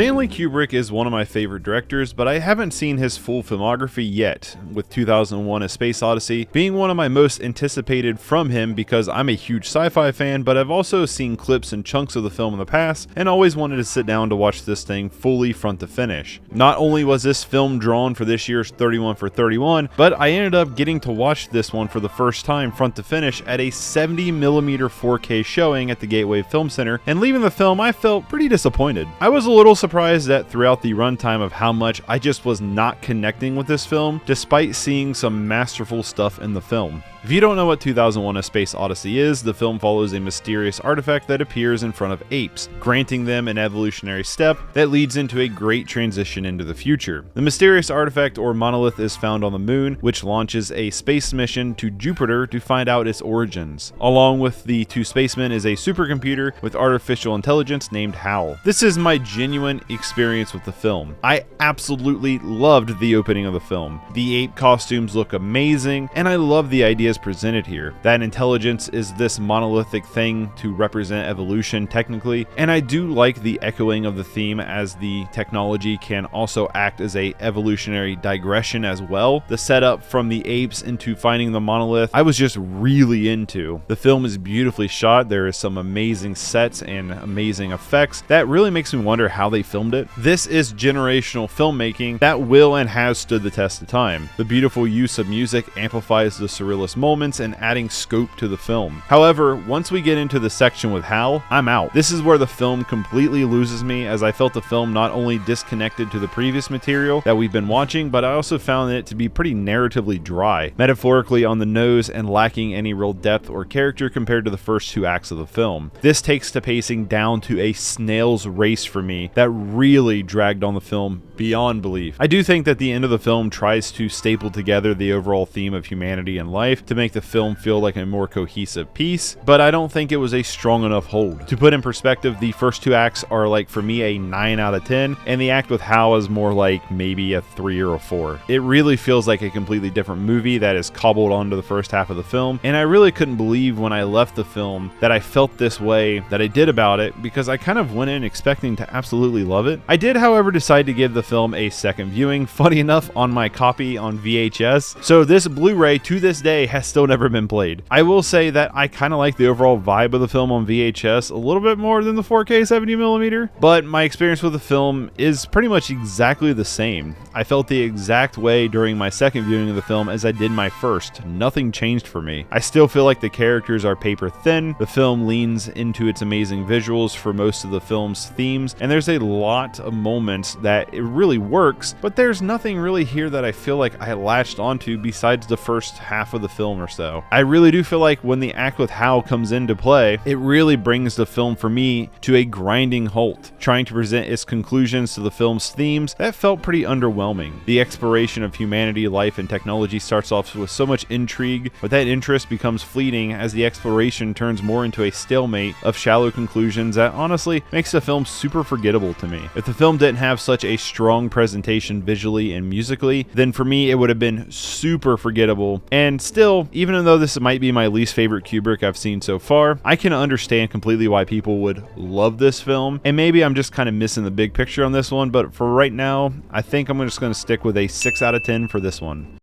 Stanley Kubrick is one of my favorite directors, but I haven't seen his full filmography yet, with 2001: A Space Odyssey being one of my most anticipated from him because I'm a huge sci-fi fan, but I've also seen clips and chunks of the film in the past and always wanted to sit down to watch this thing fully front to finish. Not only was this film drawn for this year's 31 for 31, but I ended up getting to watch this one for the first time front to finish at a 70mm 4K showing at the Gateway Film Center, and leaving the film I felt pretty disappointed. I was a little surprised that throughout the runtime of how much I just was not connecting with this film, despite seeing some masterful stuff in the film. If you don't know what 2001: A Space Odyssey is, the film follows a mysterious artifact that appears in front of apes, granting them an evolutionary step that leads into a great transition into the future. The mysterious artifact or monolith is found on the moon, which launches a space mission to Jupiter to find out its origins. Along with the two spacemen is a supercomputer with artificial intelligence named HAL. This is my genuine experience with the film. I absolutely loved the opening of the film. The ape costumes look amazing, and I love the idea presented here. That intelligence is this monolithic thing to represent evolution technically, and I do like the echoing of the theme as the technology can also act as a evolutionary digression as well. The setup from the apes into finding the monolith I was just really into. The film is beautifully shot. There is some amazing sets and amazing effects that really makes me wonder how they filmed it. This is generational filmmaking that will and has stood the test of time. The beautiful use of music amplifies the surrealist moments and adding scope to the film. However, once we get into the section with HAL, I'm out. This is where the film completely loses me, as I felt the film not only disconnected to the previous material that we've been watching, but I also found it to be pretty narratively dry, metaphorically on the nose, and lacking any real depth or character compared to the first two acts of the film. This takes the pacing down to a snail's race for me that really dragged on the film beyond belief. I do think that the end of the film tries to staple together the overall theme of humanity and life to make the film feel like a more cohesive piece, but I don't think it was a strong enough hold. To put in perspective, the first two acts are like for me a 9 out of 10, and the act with HAL is more like maybe a 3 or a 4. It really feels like a completely different movie that is cobbled onto the first half of the film, and I really couldn't believe when I left the film that I felt this way that I did about it, because I kind of went in expecting to absolutely love it. I did, however, decide to give the film a second viewing, funny enough, on my copy on VHS, so this Blu-ray to this day has still never been played. I will say that I kind of like the overall vibe of the film on VHS a little bit more than the 4K 70mm, but my experience with the film is pretty much exactly the same. I felt the exact way during my second viewing of the film as I did my first. Nothing changed for me. I still feel like the characters are paper thin, the film leans into its amazing visuals for most of the film's themes, and there's a lot of moments that it really works, but there's nothing really here that I feel like I latched onto besides the first half of the film or so. I really do feel like when the act with HAL comes into play, it really brings the film for me to a grinding halt, trying to present its conclusions to the film's themes that felt pretty underwhelming. The exploration of humanity, life, and technology starts off with so much intrigue, but that interest becomes fleeting as the exploration turns more into a stalemate of shallow conclusions that honestly makes the film super forgettable to me. If the film didn't have such a strong presentation visually and musically, then for me it would have been super forgettable. And still, even though this might be my least favorite Kubrick I've seen so far, I can understand completely why people would love this film, and maybe I'm just kind of missing the big picture on this one, but for right now, I think I'm just going to stick with a 6 out of 10 for this one.